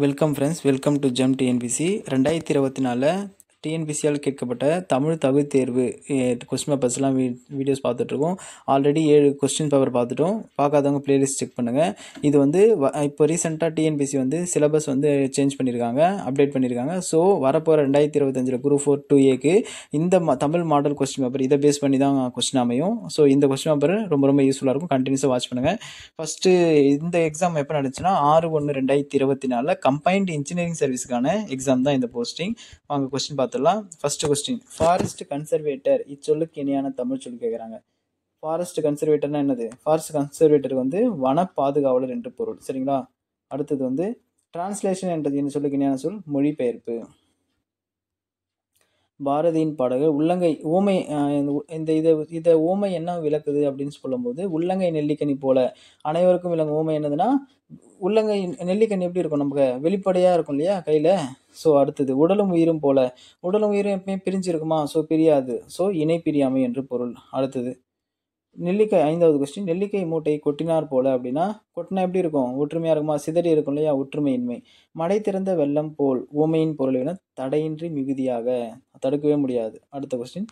Welcome friends, welcome to Gem TNPSC. 2024 டிஎன்பிசியால் கேட்கப்பட்ட தமிழ் தகுதி தேர்வு கொஸ்டின் பேப்பர்ஸ்லாம் வீடியோஸ் பார்த்துட்ருக்கோம். ஆல்ரெடி 7 கொஸ்டின் பேப்பர் பார்த்துட்டோம். பார்க்காதவங்க பிளேலிஸ்ட் செக் பண்ணுங்கள். இது வந்து இப்போ ரீசெண்டாக டிஎன்பிசி வந்து சிலபஸ் வந்து சேஞ்ச் பண்ணியிருக்காங்க, அப்டேட் பண்ணியிருக்காங்க. ஸோ வரப்போகிற 2025 குரூப் 4 2Aக்கு இந்த தமிழ் மாடல் கொஸ்டின் பேப்பர் இதை பேஸ் பண்ணி தான் கொஸ்டின் அமையும். ஸோ இந்த கொஸ்டின் பேப்பர் ரொம்ப ரொம்ப யூஸ்ஃபுல்லாக இருக்கும். கண்டினியூஸாக வாட்ச் பண்ணுங்கள். ஃபஸ்ட்டு இந்த எக்ஸாம் எப்போ நடந்துச்சுன்னா 6/1/2024 கம்பைன்டு இன்ஜினியரிங் சர்வீஸுக்கான எக்ஸாம் தான் இந்த போஸ்டிங். வாங்க கொஸ்டின் பார்த்துடலாம். ஃபர்ஸ்ட் கொஸ்டின், ஃபாரஸ்ட் கன்சர்வேட்டர் இச்சொல்லுக்கு இணையான தமிழ் சொல்லி கேட்குறாங்க. ஃபாரஸ்ட் கன்சர்வேட்டர்னா என்னது? ஃபாரஸ்ட் கன்சர்வேட்டர் வந்து வன பாதுகாவலர் என்று பொருள். சரிங்களா? அடுத்தது வந்து டிரான்ஸ்லேஷன் என்றது என்ன சொல்லுக்கு இணையான சொல்? மொழிபெயர்ப்பு. பாரதியின் பாடகர் உள்ளங்கை ஓமை இதை ஓமை என்ன விளக்குது அப்படின்னு சொல்லும்போது, உள்ளங்கை நெல்லிக்கனி போல அனைவருக்கும் விளங்கும் ஓமை என்னதுன்னா, உள்ளங்கை நெல்லிக்கனி எப்படி இருக்கும்? நமக்கு வெளிப்படையா இருக்கும் இல்லையா கையில. ஸோ அடுத்தது உடலும் உயிரும் போல, உடலும் உயிரும் எப்பயுமே பிரிஞ்சு இருக்குமா? ஸோ பிரியாது. ஸோ இணை பிரியாமை என்று பொருள். அடுத்தது நெல்லிக்காய், 5வது கொஸ்டின், நெல்லிக்காய் மூட்டை கொட்டினார் போல அப்படின்னா, கொட்டினா எப்படி இருக்கும்? ஒற்றுமையா இருக்குமா? சிதறி இருக்கும் இல்லையா? ஒற்றுமையின்மை. மடை திறந்த வெள்ளம் போல் ஓமையின் பொருள் என தடையின்றி மிகுதியாக, தடுக்கவே முடியாது. அடுத்த கொஸ்டின்,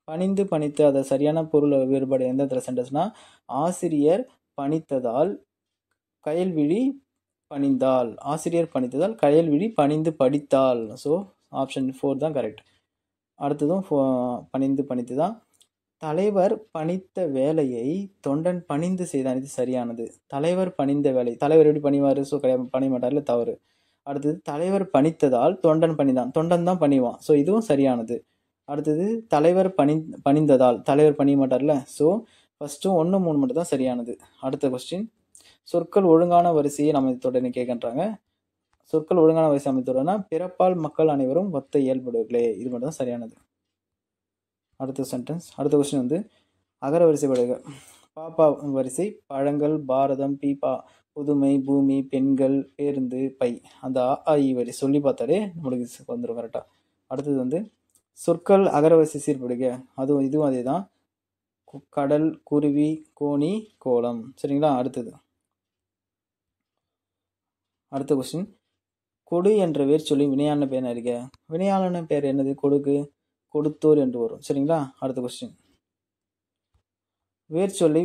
பணிந்து பணித்து, அதை சரியான பொருள் வேறுபாடு எந்த இடத்துல சென்டென்ஸ்னா, ஆசிரியர் பணித்ததால் கயல்விழி பணிந்தால், ஆசிரியர் பணித்ததால் கயல்விழி பணிந்து படித்தால். ஸோ ஆப்ஷன் 4 தான் கரெக்ட். அடுத்ததும் பணிந்து பணித்து தான். தலைவர் பணித்த வேலையை தொண்டன் பணிந்து செய்தான், இது சரியானது. தலைவர் பணிந்த வேலை, தலைவர் எப்படி பணிவார்? ஸோ பணிய மாட்டார்ல, தவறு. அடுத்தது தலைவர் பணித்ததால் தொண்டன் பணிதான், தொண்டன் தான் பணிவான். ஸோ இதுவும் சரியானது. அடுத்தது தலைவர் பணிந்ததால், தலைவர் பணிய மாட்டார்ல. ஸோ ஃபர்ஸ்ட்டும் 1, 3 மட்டும் தான் சரியானது. அடுத்த கொஸ்டின், சொற்கள் ஒழுங்கான வரிசையை அமைத்தோடனே கேட்கறாங்க. சொற்கள் ஒழுங்கான வரிசை அமைத்தோடனா, பிறப்பால் மக்கள் அனைவரும் ஒத்த இயல்புடையவர்களே, இது மட்டும் தான் சரியானது. அடுத்த சென்டென்ஸ், அடுத்த கொஸ்டின் வந்து அகர வரிசை படுக. பாப்பா வரிசை, பழங்கள், பாரதம், பீப்பா, புதுமை, பூமி, பெண்கள், பேருந்து, பை. அந்த வரி சொல்லி பார்த்தாலே நம்மளுக்கு வந்துடும் கரெக்டாக. அடுத்தது வந்து சொற்கள் அகரவரிசை சீர்படுக. இதுவும் அதே தான். கடல், குருவி, கோணி, கோலம். சரிங்களா? அடுத்த கொஸ்டின், கொடு என்ற வேர் சொல்லி வினையான பெயர் அறிக. வினையாளன பெயர் என்னது? கொடுக்கு, கொடுத்தோர் என்று வரும். சரிங்களா? அடுத்த கொஸ்டின், வேர் சொல்லி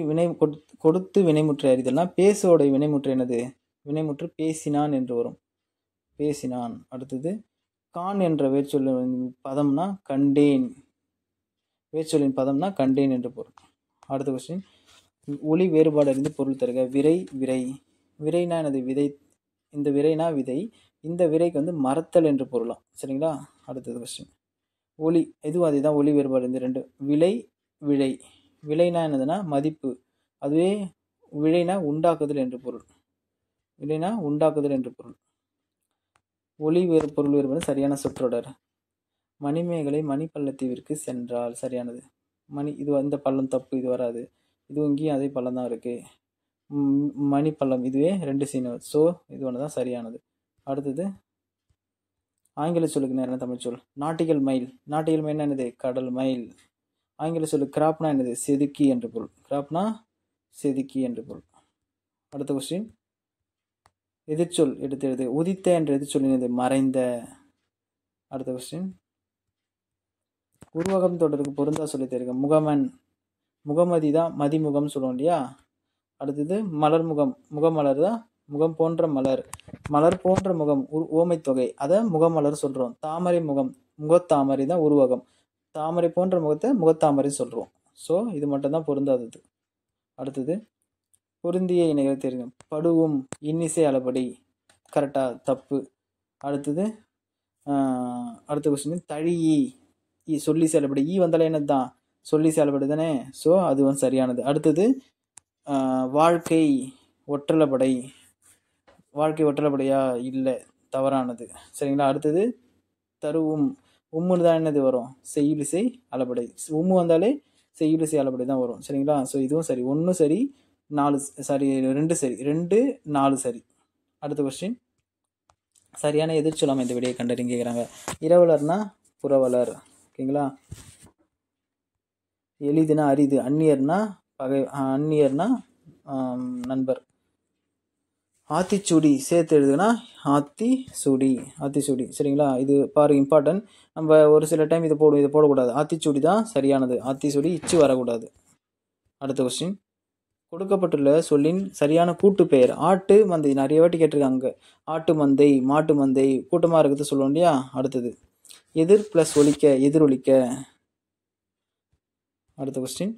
கொடுத்து வினைமுற்றை அறிதல்னா, பேசோட வினைமுற்று என்னது? வினைமுற்று பேசினான் என்று வரும், பேசினான். அடுத்தது கான் என்ற வேர்ச்சொல்லின் பதம்னா கண்டேன், வேர்ச்சொல்லின் பதம்னா கண்டேன் என்று பொருள். அடுத்த கொஸ்டின், ஒளி வேறுபாடு அறிந்து பொருள் தருக. விரை, விரை. விரைனா என்னது? விதை. இந்த விரைனா விதை, இந்த விரைக்கு வந்து மறத்தல் என்று பொருளாம். சரிங்களா? அடுத்தது கொஸ்டின், ஒளி, இதுவும் அதே தான். ஒளி வேறுபாடு இந்த 2. விலை, விழை. விலைனா என்னதுன்னா மதிப்பு, அதுவே விழைனா உண்டாக்குதல் என்று பொருள். விலைனா உண்டாக்குதல் என்று பொருள். ஒளி பொருள் வேறுபாடு சரியான சொற்றொடர். மணிமேகலை மணி பள்ளத்தீவிற்கு சென்றால், சரியானது. மணி, இது இந்த பள்ளம் தப்பு, இது வராது. இது இங்கேயும் அதே பள்ளம் தான் இருக்கு. மணி பள்ளம், இதுவே 2 சீன். ஸோ இது ஒன்று தான் சரியானது. அடுத்தது ஆங்கில சொல்லுக்கு நேரம் தமிழ் சொல். Nautical mile. நாட்டிகல் மைல்னா என்னது? கடல் மைல். ஆங்கில சொல்லு கிராப்னா என்னது? செதுக்கி என்று பொருள். கிராப்னா செதுக்கி என்று பொருள். அடுத்த கொஸ்டின், எதிர்ச்சொல் எடுத்து எழுது. உதித்த என்ற எதிர்ச்சொல் என்னது? மறைந்த. அடுத்த கொஸ்டின், உருவகம் தொடருக்கு பொருந்தா சொல்லி தருக. முகமன், முகமதி தான் மதிமுகம் சொல்லுவோம் இல்லையா? அடுத்தது மலர்முகம், முகமலர் தான் முகம் போன்ற மலர், மலர் போன்ற முகம் ஓமை தொகை, அதை முகமலர் சொல்றோம். தாமரை முகம், முகத்தாமரை தான் உருவகம், தாமரை போன்ற முகத்தை முகத்தாமரை சொல்றோம். ஸோ இது மட்டும் தான் பொருந்தாதது. அடுத்தது பொருந்திய இணைகளை தெரியும். படுவும், இன்னிசை அளபடி, கரெக்டா? தப்பு. அடுத்தது அடுத்த கொஸ்டின், தழியி, சொல்லி செயல்படு. வந்தாலே என்னது தான்? சொல்லி செயல்படு தானே. ஸோ அது வந்து சரியானது. அடுத்தது வாழ்க்கை ஒற்றலப்படை. வாழ்க்கை ஒற்றலப்படையா? இல்லை, தவறானது. சரிங்களா? அடுத்தது தருவும், உம்முன்னு தான் என்னது வரும்? செய்யுளிசை அளபடை. உம்மு வந்தாலே செய்யுளிசை அளபடை தான் வரும். சரிங்களா? ஸோ இதுவும் சரி. 1 சரி, 4 சரி, 2 சரி, 2, 4 சரி. அடுத்த கொஸ்டின், சரியான எதிர்ச்சொல் அமைந்த விடையை கண்டறிங்க கேட்குறாங்க. இரவலர்னா புரவலர். ஓகேங்களா? எளிதுனா அரிது. அந்நியர்னா பகை, அந்நியர்னா நண்பர். ஆத்திச்சூடி சேர்த்து எழுதுனா ஆத்திசூடி, ஆத்திசூடி. சரிங்களா? இது பாருங்க இம்பார்ட்டன்ட். நம்ம ஒரு சில டைம் இதை போடக்கூடாது. ஆத்திச்சூடி தான் சரியானது. ஆத்திசூடி இச்சு வரக்கூடாது. அடுத்த கொஸ்டின். கொடுக்கப்பட்டுள்ள சொல்லின் சரியான கூட்டு பெயர். ஆட்டு மந்தை நிறைய வாட்டி கேட்டிருக்காங்க. ஆட்டு மந்தை, மாட்டு மந்தை, கூட்டமா இருக்கிறது சொல்லுவோம் இல்லையா? அடுத்தது எதிர் பிளஸ் ஒலிக்க, எதிரொலிக்க. அடுத்த கொஸ்டின்.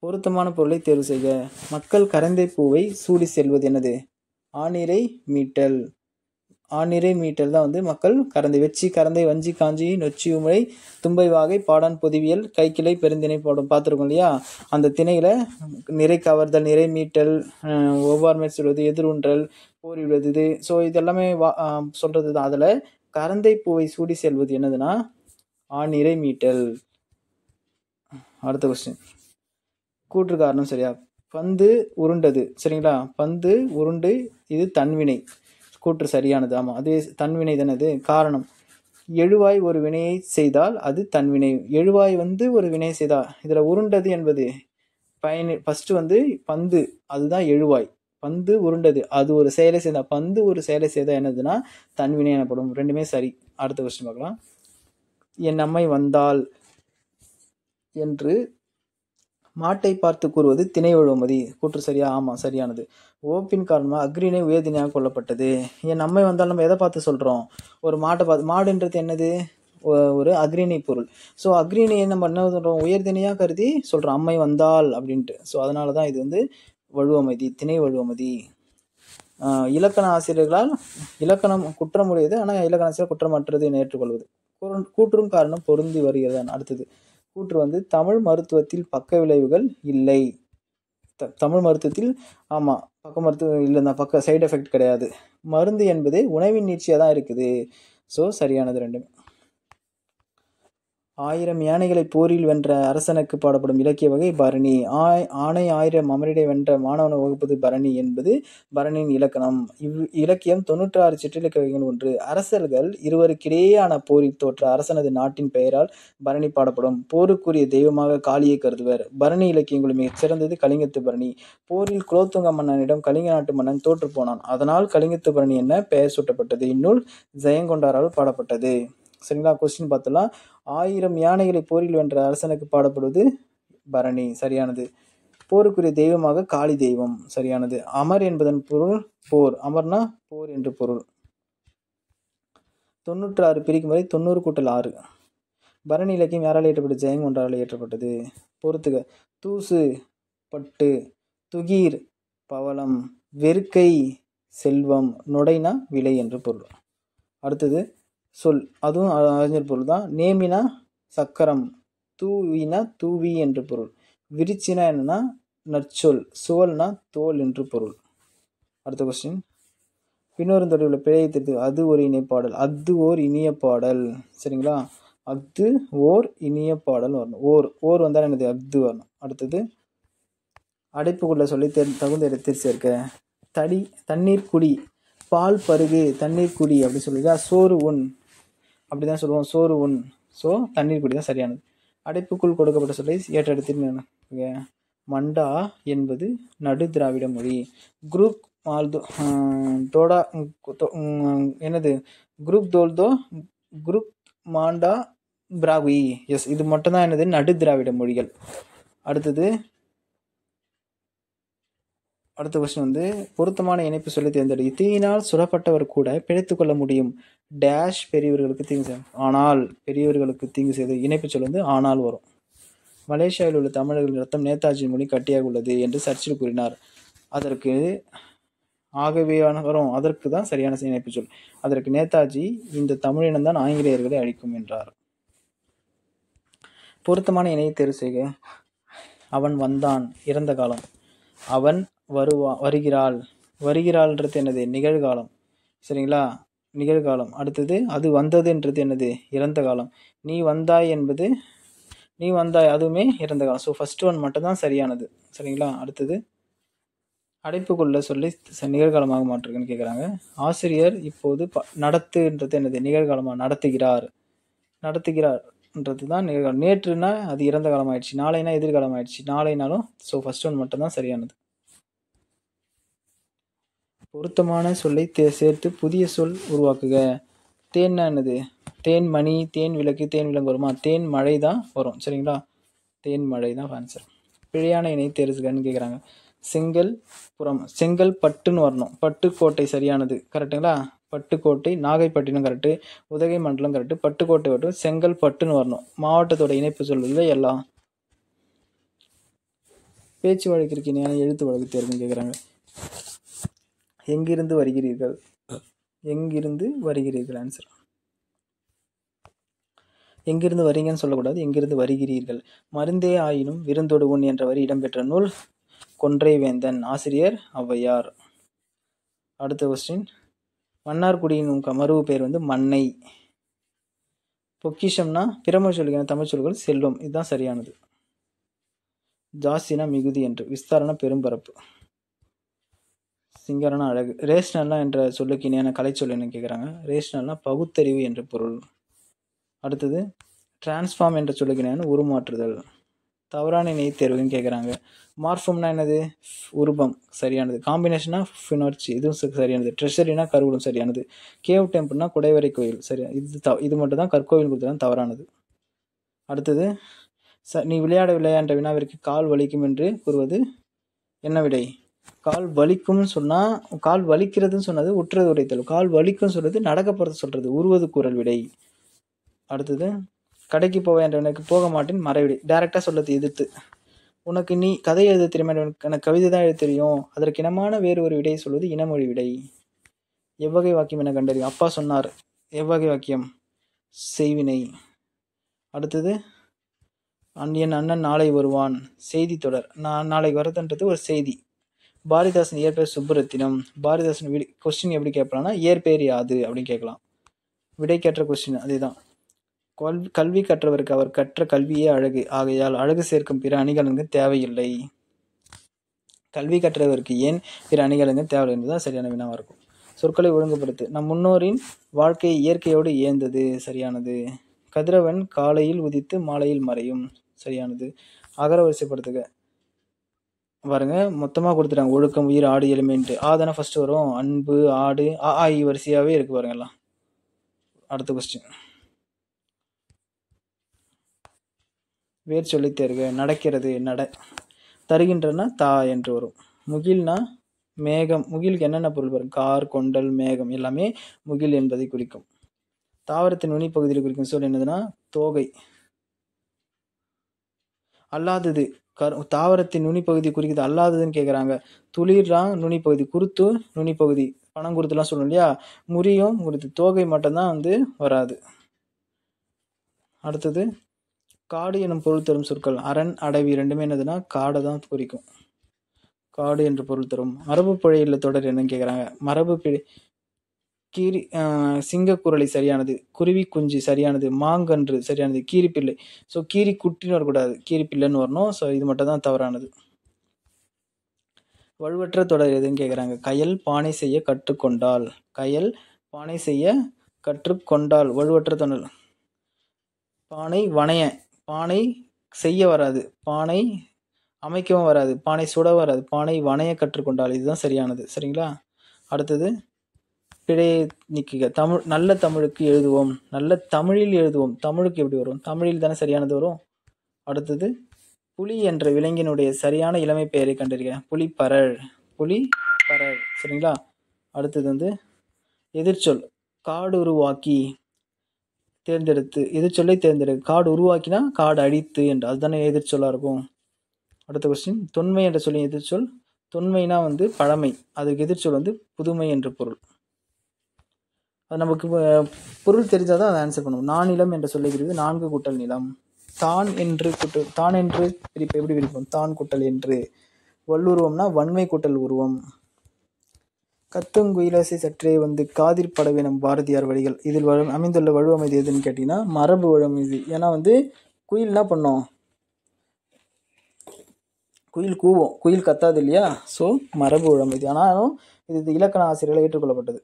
பொருத்தமான பொருளை தேர்வு செய்க. மக்கள் கரந்தை பூவை சூடி செல்வது என்னது? ஆணிரை மீட்டல். ஆணிரை மீட்டல் தான் வந்து மக்கள் கரந்தை. வெச்சி, கரந்தை, வஞ்சி, காஞ்சி, நொச்சி, உமழை, தும்பை, வாகை, பாடான், பொதிவியல், கைக்கிளை, பெருந்திணை போடும் பார்த்துருக்கோம் இல்லையா? அந்த திணையில நிறை கவர்தல், நிறை மீட்டல், ஒவ்வார்மை சொல்வது, எதிர்வுன்றல், போரிடுவது, இது ஸோ இது எல்லாமே சொல்றது தான். அதில் கரந்தை பூவை சூடி செல்வது என்னதுன்னா ஆணிரை மீட்டல். அடுத்த கொஸ்டின். கூற்று காரணம் சரியா? பந்து உருண்டது. சரிங்களா? பந்து உருண்டு, இது தன்வினை. கூற்று சரியானது. ஆமாம், அது தன்வினை தானே. அது காரணம். எழுவாய் ஒரு வினையை செய்தால் அது தன்வினை. எழுவாய் வந்து ஒரு வினையை செய்தால், இதில் உருண்டது என்பது ஃபர்ஸ்ட் வந்து பந்து, அதுதான் எழுவாய். பந்து உருண்டது, அது ஒரு செயலை செய்தா. பந்து ஒரு செயலை செய்தா என்னதுன்னா தன்வினை எனப்படும். ரெண்டுமே சரி. அடுத்த கொஸ்டின் பார்க்கலாம். என் அம்மை வந்தாள் என்று மாட்டை பார்த்து கூறுவது திணை வழுவமதி. கூற்று சரியா? ஆமாம், சரியானது. ஓப்பின் காரணமாக அக்ரிணை உயர்திணையாக கொள்ளப்பட்டது. என் அம்மை வந்தால் நம்ம எதை பார்த்து சொல்கிறோம்? ஒரு மாட்டை பார்த்து. மாடுன்றது என்னது? ஒரு அக்ரிணை பொருள். ஸோ அக்ரிணையை நம்ம என்ன சொல்கிறோம்? உயர்திணையாக கருதி சொல்கிறோம் அம்மை வந்தாள் அப்படின்ட்டு. ஸோ அதனால தான் இது வந்து வழுவமதி, திணை வழுவமதி. இலக்கண ஆசிரியர்களால் இலக்கணம் குற்றமுடையது, ஆனால் இலக்கண ஆசிரியர் குற்றமற்றது என ஏற்றுக்கொள்வது. கூற்றும் காரணம் பொருந்தி வருகிறதான். அடுத்தது கூற்று வந்து தமிழ் மருத்துவத்தில் பக்க விளைவுகள் இல்லை. தமிழ் மருத்துவத்தில் ஆமாம் பக்க மருத்துவம் இல்லைன்னா பக்க சைடு எஃபெக்ட் கிடையாது. மருந்து என்பது உணவின் நீட்சியாக தான் இருக்குது. ஸோ சரியானது ரெண்டுமே. 1000 யானைகளை போரில் வென்ற அரசனுக்கு பாடப்படும் இலக்கிய வகை பரணி. ஆணை 1000 அமரிடை வென்ற மாணவனை வகுப்பது பரணி என்பது பரணியின் இலக்கணம். இலக்கியம் 96 சிற்றிலக்கிய வகைகள் ஒன்று. அரசர்கள் இருவருக்கிடையேயான போரில் தோற்ற அரசனது நாட்டின் பெயரால் பரணி பாடப்படும். போருக்குரிய தெய்வமாக காளியை கருதுவர். பரணி இலக்கியங்களும் மிகச் சிறந்தது கலிங்கத்து பரணி. போரில் குலோத்துங்க மன்னனிடம் கலிங்க நாட்டு மன்னன் தோற்று போனான். அதனால் கலிங்கத்து பரணி என பெயர் சூட்டப்பட்டது. இந்நூல் ஜெயங்கொண்டாரால் பாடப்பட்டது. சரிங்களா? கொஸ்டின் பார்த்தலாம். 1000 யானைகளை போரில் வென்ற அரசனுக்கு பாடப்படுவது பரணி. சரியானது. போருக்குரிய தெய்வமாக காளி தெய்வம். சரியானது. அமர் என்பதன் பொருள் போர். அமர்னா போர் என்று பொருள். 96 பிரிக்கும் வரை 90 கூட்டல் 6. பரணி இலக்கியம் யாரால் இயற்றப்பட்டது? ஜெயங்கொண்டாரால் இயற்றப்பட்டது. பொறுத்துக. தூசு பட்டு, துகீர் பவளம், வெறுக்கை செல்வம், நொடைனா விலை என்று பொருள். அடுத்தது சொல், அதுவும் அறிஞர் பொருள் தான். நேமினா சக்கரம், தூவினா தூவி என்று பொருள். விரிச்சினா என்னன்னா நற்சொல், சுவல்னா தோல் என்று பொருள். அடுத்த கொஸ்டின். பின்னொரு தொடர்புள்ள பிழையை திருத்து. அது ஒரு இணைப்பாடல். அது ஓர் இனிய பாடல். சரிங்களா? அஃது ஓர் இனிய பாடல் வரணும். ஓர் வந்தால் என்னது? அஃது வரணும். அடுத்தது அடைப்புக்குள்ள சொல்லி தகுந்த இடத்தில் சேர்க்க. தண்ணீர் குடி, பால் பருகு, தண்ணீர் குடி அப்படி சொல்லுங்க. சோறு உண் அப்படிதான் சொல்லுவோம். சோறு உண். ஸோ தண்ணீர் குடி தான் சரியானது. அடைப்புக்குள் கொடுக்கப்பட்ட சொல்லை ஏற்ற இடத்தில். மண்டா என்பது நடு திராவிட மொழி. குரூப் மால்தோ தோடா என்னது? குரூப் தோல்தோ, குரூப் மாண்டா பிராகுயி. எஸ், இது மட்டும்தான் என்னது? நடு திராவிட மொழிகள். அடுத்த கொஸ்டின் வந்து பொருத்தமான இணைப்பு சொல்லி தேர்ந்தெடு. தீயினால் சுடப்பட்டவர் கூட பிழைத்துக் கொள்ள முடியும். டேஷ் பெரியவர்களுக்கு தீங்கு செய்யும். ஆனால் பெரியவர்களுக்கு தீங்கு செய்து இணைப்பு சொல் வந்து ஆனால் வரும். மலேசியாவில் உள்ள தமிழர்களின் ரத்தம் நேதாஜி மொழி கட்டியாக உள்ளது என்று சர்ச்சில் கூறினார். அதற்கு ஆகவே வரும். அதற்கு தான் சரியான இணைப்பு சொல். அதற்கு நேதாஜி இந்த தமிழினம் தான் ஆங்கிலேயர்களை அழிக்கும் என்றார். பொருத்தமான இணையை தேர்வு செய்க. அவன் வந்தான், இறந்த காலம். அவன் வருகிறாள்ன்றது என்னது? நிகழ்காலம். சரிங்களா? நிகழ்காலம். அடுத்தது அது வந்ததுன்றது என்னது? இறந்த காலம். நீ வந்தாய் அதுவுமே இறந்த காலம். ஸோ ஃபர்ஸ்ட் ஒன் மட்டும்தான் சரியானது. சரிங்களா? அடுத்தது அடைப்புக்குள்ள சொல்லி நிகழ்காலமாக மாற்றுக்குன்னு கேட்குறாங்க. ஆசிரியர் இப்போது நடத்துன்றது என்னது? நிகழ்காலமாக. நடத்துகிறார்ன்றது தான் நிகழ்காலம். நேற்றுனா அது இறந்த காலம் ஆயிடுச்சு. நாளைனா எதிர்காலம் ஆயிடுச்சு. நாளைனாலும் ஸோ ஃபர்ஸ்ட் ஒன் மட்டும்தான் சரியானது. பொருத்தமான சொல்லை சேர்த்து புதிய சொல் உருவாக்குக. தேன்னா என்னது? தேன் மணி, தேன் விளக்கு, தேன் விலங்கு வருமா? தேன் மழை தான் வரும். சரிங்களா? தேன் மழை தான் ஆன்சர். பிழையான இணை தேர்வுகன்னு கேட்குறாங்க. செங்கல் புறம், செங்கல் பட்டுன்னு வரணும். பட்டுக்கோட்டை சரியானது. கரெக்டுங்களா? பட்டுக்கோட்டை, நாகைப்பட்டினம் கரெக்டு, உதகை மண்டலம் கரெக்டு, பட்டுக்கோட்டை வரட்டும், செங்கல் பட்டுன்னு வரணும். மாவட்டத்தோட இணைப்பு சொல்லுது எல்லாம். பேச்சு வழக்கிற்கு இணையான எழுத்து வழக்கு தேர்வுன்னு கேட்குறாங்க. எங்கிருந்து வருகிறீர்கள்? எங்கிருந்து வருகிறீர்கள் ஆன்சர். எங்கிருந்து வரீங்கன்னு சொல்லக்கூடாது, எங்கிருந்து வருகிறீர்கள். மருந்தே ஆயினும் விருந்தொடு உண் என்ற வரி இடம்பெற்ற நூல் கொன்றை வேந்தன். ஆசிரியர் ஔவையார். அடுத்த கொஸ்டின். மன்னார்குடியின் மருவு பெயர் வந்து மன்னை. பொக்கிஷம்னா பிறமொழி சொல்லுங்க, தமிழ் சொல்கள் செல்வம். இதுதான் சரியானது. ஜாஸ்தினா மிகுதி என்று. விஸ்தாரண பெரும்பரப்பு. சிங்கரனா அழகு. ரேஷனல்னா என்ற சொல்லுக்கு இணையான கலைச்சொல் என்ன கேட்குறாங்க. ரேஷனல்னா பகுத்தறிவு என்ற பொருள். அடுத்தது டிரான்ஸ்ஃபார்ம் என்ற சொல்லுக்கு இணையான உருமாற்றுதல். தவறான இணை தேர்வுன்னு கேட்குறாங்க. மார்ஃபம்னா என்னது? உருவம். சரியானது. காம்பினேஷனா ஃபினர்ச்சி, இதுவும் சரியானது. ட்ரெஷரினா கருவூலம் சரியானது. கேவ் டெம்பிள்னா குடைவரை கோயில் சரியா. இது மட்டும் தான் கற்கோவில் கொடுத்ததான் தவறானது. அடுத்தது நீ விளையாடவில்லை என்ற வினாவிற்கு கால் வலிக்கும் என்று கூறுவது என்ன விடை? கால் வலிக்கும்னு சொன்னால், கால் வலிக்கிறதுன்னு சொன்னது உற்றது உடைத்தல். கால் வலிக்கும்னு சொல்றது நடக்க போகிறது சொல்றது உருவது கூறல் விடை. அடுத்தது கடைக்கு போவேன் என்ற எனக்கு போக மாட்டேன் மறைவிடை. டைரெக்டாக சொல்லது எதிர்த்து. உனக்கு நீ கதை எழுத தெரியுமா? எனக்கு கவிதை தான் எழுத தெரியும். அதற்கு இனமான வேறு ஒரு விடையை சொல்வது இனமொழி விடை. எவ்வகை வாக்கியம் என கண்டறியும். அப்பா சொன்னார். எவ்வகை வாக்கியம்? செய்வினை. அடுத்தது என் அண்ணன் நாளை வருவான். செய்தி தொடர். நான் நாளைக்கு வரதுன்றது ஒரு செய்தி. பாரதிதாசன் இயற்பெயர் சுப்புரத்தினம். பாரதிதாசன் கொஸ்டின் எப்படி கேட்கலாம்னா இயற்பெயர் யாது அப்படின்னு கேட்கலாம். விடை கேட்ட கொஸ்டின் அதேதான். கல்வி கற்றவருக்கு அவர் கற்ற கல்வியே அழகு. ஆகையால் அழகு சேர்க்கும் பிற அணிகலன்கு தேவையில்லை. கல்வி கற்றவருக்கு ஏன் பிற அணிகலன்கு தேவையில்லை என்பதுதான் சரியான வினாவா இருக்கும். சொற்களை ஒழுங்குபடுத்து. நம் முன்னோரின் வாழ்க்கை இயற்கையோடு இயந்தது. சரியானது. கதிரவன் காலையில் உதித்து மாலையில் மறையும். சரியானது. அகர வரிசைப்படுத்துக. பாருங்க, மொத்தமாக கொடுத்துட்டாங்க. ஒழுக்கம், உயிர், ஆடு, எலிமெண்ட். ஆதான ஃபர்ஸ்ட் வரும். அன்பு, ஆடு, வரிசையாகவே இருக்கு பாருங்க எல்லாம். அடுத்த கொஸ்டின். வேர் சொல்லி தேர்க. நடக்கிறது நட. தருகின்றனா தா என்று வரும். முகில்னா மேகம். முகிலுக்கு என்னென்ன பொருள் வரும்? கார், கொண்டல், மேகம் எல்லாமே முகில் என்பதை குறிக்கும். தாவரத்தின் நுனி பகுதியில் குறிக்கும் சொல் என்னதுன்னா தோகை. அல்லாதது. தாவரத்தின் நுனிப்பகுதி குறிக்குது. அல்லாததுன்னு கேட்குறாங்க. துளிர்லாம் நுனிப்பகுதி, குருத்து நுனிப்பகுதி, பனங்குருத்துலாம் சொல்லணும் இல்லையா. முறியும் குருத்து. தோகை மட்டும்தான் வந்து வராது. அடுத்தது காடு எனும் பொருள் தரும் சொற்கள். அரண், அடவி ரெண்டுமே என்னதுன்னா காடை தான் குறிக்கும். காடு என்று பொருள் தரும். மரபு பிழையில் தொடர் என்னன்னு கேட்குறாங்க. மரபு பிழை கீரி சிங்கக்குரலை சரியானது. குருவி குஞ்சு சரியானது. மாங்கன்று சரியானது. கீரிப்பிள்ளை. ஸோ கீரி குட்டின்னு வரக்கூடாது, கீரிப்பிள்ளைன்னு வரணும். ஸோ இது மட்டும் தான் தவறானது. வலுவற்ற தொடர் எதுன்னு கேட்குறாங்க. கயல் பானை செய்ய கற்றுக்கொண்டால். கயல் பானை செய்ய கற்றுக்கொண்டால் வலுவற்ற தொடர். பானை வனைய. பானை செய்ய வராது, பானை அமைக்கவும் வராது, பானை சுட வராது, பானை வனைய கற்றுக்கொண்டால். இதுதான் சரியானது. சரிங்களா? அடுத்தது பிழையை நீக்குக. தமிழ் நல்ல தமிழுக்கு எழுதுவோம். நல்ல தமிழில் எழுதுவோம். தமிழுக்கு எப்படி வரும்? தமிழில் தானே சரியானது வரும். அடுத்தது புலி என்ற விலங்கினுடைய சரியான இளமை பெயரை கண்டறிக. புலிப்பரல். புலிப்பரல். சரிங்களா? அடுத்தது வந்து எதிர்ச்சொல். காடு உருவாக்கி தேர்ந்தெடுத்து. எதிர்ச்சொல்லை தேர்ந்தெடு. காடு உருவாக்கினா காடு அழித்து என்று. அதுதானே எதிர்ச்சொல்லா இருக்கும். அடுத்த கொஸ்டின். தொன்மை என்ற சொல்லி எதிர்ச்சொல். தொன்மைனா வந்து பழமை. அதுக்கு எதிர்ச்சொல் வந்து புதுமை என்று பொருள். அது நமக்கு பொருள் தெரிஞ்சாதான் அதை ஆன்சர் பண்ணுவோம். நானிலம் என்ற சொல்லுகிறது 4 கூட்டல் நிலம். தான் என்று பிரிப்பு எப்படி பிரிப்போம்? தான் கூட்டல் என்று. வல்லுருவம்னா வன்மை கூட்டல் உருவம். கத்துங்குயிலோசை சற்றே வந்து காதிர் படவேனும் பாரதியார் வழிகள். இதில் அமைந்துள்ள வலுவமைதி எதுன்னு கேட்டீங்கன்னா மரபு வலுவமைதி. ஏன்னா வந்து குயில் என்ன பண்ணோம்? குயில் கூவும், குயில் கத்தாது இல்லையா. ஸோ மரபு வலுவமைதி. ஆனாலும் இது இலக்கண ஆசிரியர்கள் ஏற்றுக்கொள்ளப்பட்டது.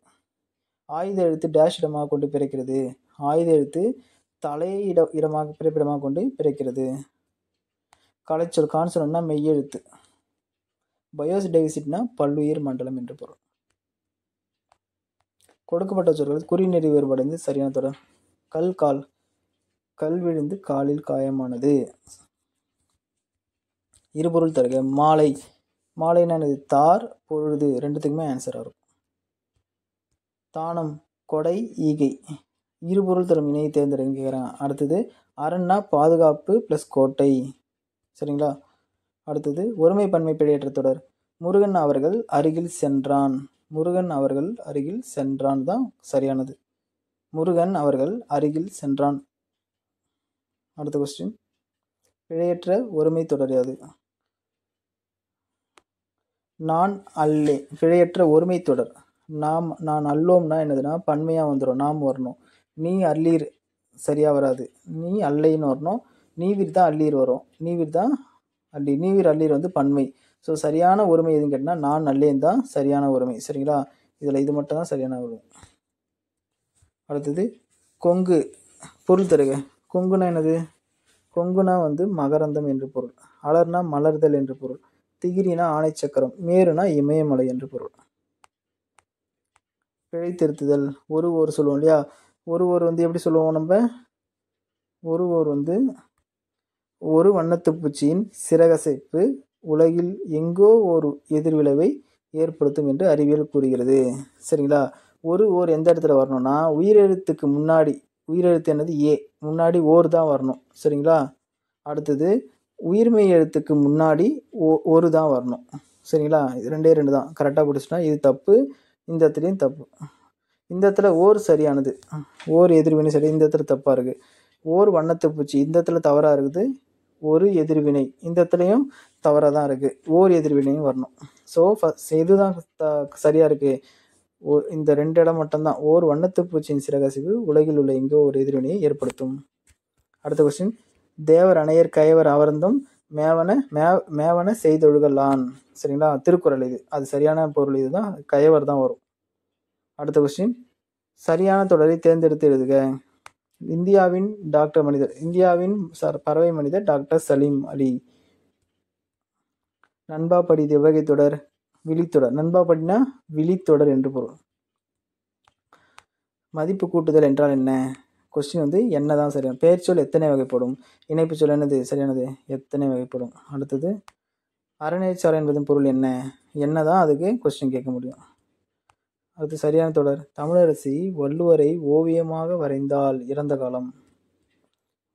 ஆயுத எழுத்து டேஷ் இடமாக கொண்டு பிறக்கிறது. ஆயுத எழுத்து இடமாக பிறப்பிடமாக கொண்டு பிறக்கிறது. கலைச்சொல். கான்சனன்ட்னா மெய்யெழுத்து. பயோடைவர்சிட்டினா பல்லுயிர் மண்டலம் என்று பொருள். கொடுக்கப்பட்ட சொற்கள் குறிநெறி வேறுபடைந்து சரியான தொடர். கால் கல் விழுந்து காலில் காயமானது. இருபொருள் தருக. மாலைன்னா என்னது? தார், பொழுது ரெண்டுத்துக்குமே ஆன்சர் வரும். தானம், கொடை, ஈகை. இருபொருள் தரும் இணையை தேர்ந்தெடுங்க கேட்குறாங்க. அடுத்தது அரண்னா பாதுகாப்பு ப்ளஸ் கோட்டை. சரிங்களா? அடுத்தது ஒருமை பன்மை பிழையற்ற தொடர். முருகன் அவர்கள் அருகில் சென்றான். முருகன் அவர்கள் அருகில் சென்றான் தான் சரியானது. முருகன் அவர்கள் அருகில் சென்றான். அடுத்த கொஸ்டின், பிழையற்ற ஒருமை தொடர் யாது? நான் அல்லே. பிழையற்ற ஒருமை தொடர். நான் அல்லோம்னா என்னதுன்னா பன்மையாக வந்துடும், நாம் வரணும். நீ அல்லீர் சரியாக வராது, நீ அல்லைன்னு வரணும். நீவிர் தான் அல்லீர் வரும், நீவிர் தான் அல்லீர். நீவிர் அல்லீர் வந்து பன்மை. ஸோ சரியான ஒருமை எதுன்னு கேட்டால் நான் அல்லேன் தான் சரியான ஒருமை. சரிங்களா? இதில் இது மட்டும் தான் சரியான ஒருமை. அடுத்தது கொங்கு. பொருள் தருக. கொங்குனா என்னது? கொங்குனா வந்து மகரந்தம் என்று பொருள். அலர்னா மலர்தல் என்று பொருள். திகிரினா ஆணைச்சக்கரம். மேருனா இமயமலை என்று பொருள். பிழை திருத்துதல். ஒரு சொல்லுவோம் இல்லையா? ஒரு வந்து எப்படி சொல்லுவோம் நம்ம? ஒரு வந்து ஒரு வண்ணத்து பூச்சியின் சிறகசைப்பு உலகில் எங்கோ ஒரு எதிர்விளைவை ஏற்படுத்தும் என்று அறிவியல் கூறுகிறது. சரிங்களா? ஒரு எந்த இடத்துல வரணும்னா உயிரெழுத்துக்கு முன்னாடி, உயிரெழுத்து என்னது? ஏ, முன்னாடி ஓர் தான் வரணும். சரிங்களா? அடுத்தது உயிர்மெய் எழுத்துக்கு முன்னாடி ஒரு தான் வரணும். சரிங்களா? இது ரெண்டு தான். கரெக்டாக பிடிச்சிட்டா இது தப்பு, இந்த இடத்துலையும் தப்பு. இந்த இடத்துல ஓர் சரியானது, ஓர் எதிர்வினை சரி. இந்த இடத்துல தப்பாக இருக்குது. ஓர் வண்ணத்து பூச்சி இந்த இடத்துல தவறாக இருக்குது. ஒரு எதிர்வினை இந்த இடத்துலையும் தவறாக தான் இருக்குது. ஓர் எதிர்வினையும் வரணும். ஸோ இதுதான் சரியாக இருக்குது. இந்த ரெண்டு இடம் மட்டும்தான். ஓர் வண்ணத்து பூச்சியின் சிறகசிவு உலகில் உள்ள எங்கோ ஒரு எதிர்வினையை ஏற்படுத்தும். அடுத்த கொஸ்டின், தேவர் அணையர் கயவர் அவர்ந்தும் மேவன செய்தொழுகலான். சரிங்களா? திருக்குறள் இது. அது சரியான பொருள் இதுதான், கயவர் தான் வரும். அடுத்த கொஸ்டின், சரியான தொடரை தேர்ந்தெடுத்து எழுதுக. இந்தியாவின் டாக்டர் மனிதர். இந்தியாவின் பறவை மனிதர் டாக்டர் சலீம் அலி. நண்பா படி எவ்வகை தொடர்? விழித்தொடர். நண்பா படினா விழித்தொடர் என்று பொருள். மதிப்பு கூட்டுதல் என்றால் என்ன? கொஸ்டின் வந்து என்ன தான் சரியான. பெயர்ச்சொல் எத்தனை வகைப்படும்? இணைப்பு சொல் என்னது? சரியானது, எத்தனை வகைப்படும். அடுத்தது அறநெறிச்சாலை என்பதன் பொருள் என்ன? என்ன தான் அதுக்கு கொஸ்டின் கேட்க முடியும். அது சரியான தொடர். தமிழரசி வள்ளுவரை ஓவியமாக வரைந்தால் இறந்த காலம்.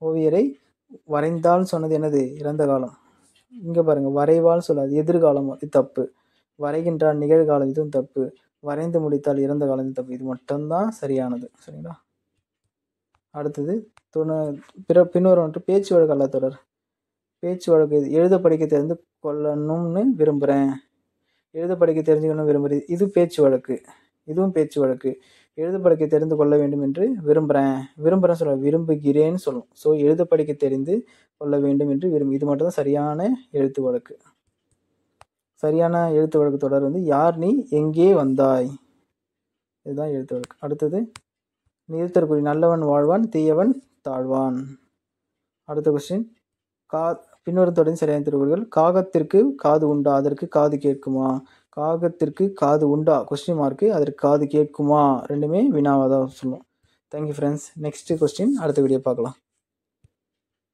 ஓவியரை வரைந்தால் சொன்னது என்னது? இறந்த காலம். இங்கே பாருங்க, வரைவால் சொல்லாது, எதிர்காலம். இது தப்பு. வரைகின்றால் நிகழ்காலம், இதுவும் தப்பு. வரைந்து முடித்தால் இறந்த காலம், இது தப்பு. இது மட்டும்தான் சரியானது. சரிங்களா? அடுத்தது பின்னொரு ஒன்று பேச்சு வழக்கு அல்ல தொடர். பேச்சு வழக்கு எழுத படிக்க தெரிந்து கொள்ளணும்னு விரும்புகிறேன். எழுத படிக்க தெரிஞ்சுக்கணும் விரும்புகிறேன், இது பேச்சு வழக்கு. இதுவும் பேச்சு வழக்கு. எழுத படிக்க தெரிந்து கொள்ள வேண்டும் என்று விரும்புகிறேன் சொல்ல, விரும்புகிறேன்னு சொல்லும். ஸோ எழுத படிக்க தெரிந்து கொள்ள வேண்டும் என்று இது மட்டும் தான் சரியான எழுத்து வழக்கு. சரியான எழுத்து வழக்கு தொடர் வந்து யார் நீ எங்கே வந்தாய், இதுதான் எழுத்து வழக்கு. அடுத்தது நிறுத்தற்குறி. நல்லவன் வாழ்வான், தீயவன் தாழ்வான். அடுத்த கொஸ்டின், பின்னொரு தொடரின் சரியான திருக்குறள். காகத்திற்கு காது உண்டா, அதற்கு காது கேட்குமா? காகத்திற்கு காது உண்டா கொஸ்டின் மார்க்கு, அதற்கு காது கேட்குமா ரெண்டுமே வினாவாக தான் சொல்லும். Thank you friends. நெக்ஸ்ட் கொஸ்டின் அடுத்த வீடியோ பார்க்கலாம்.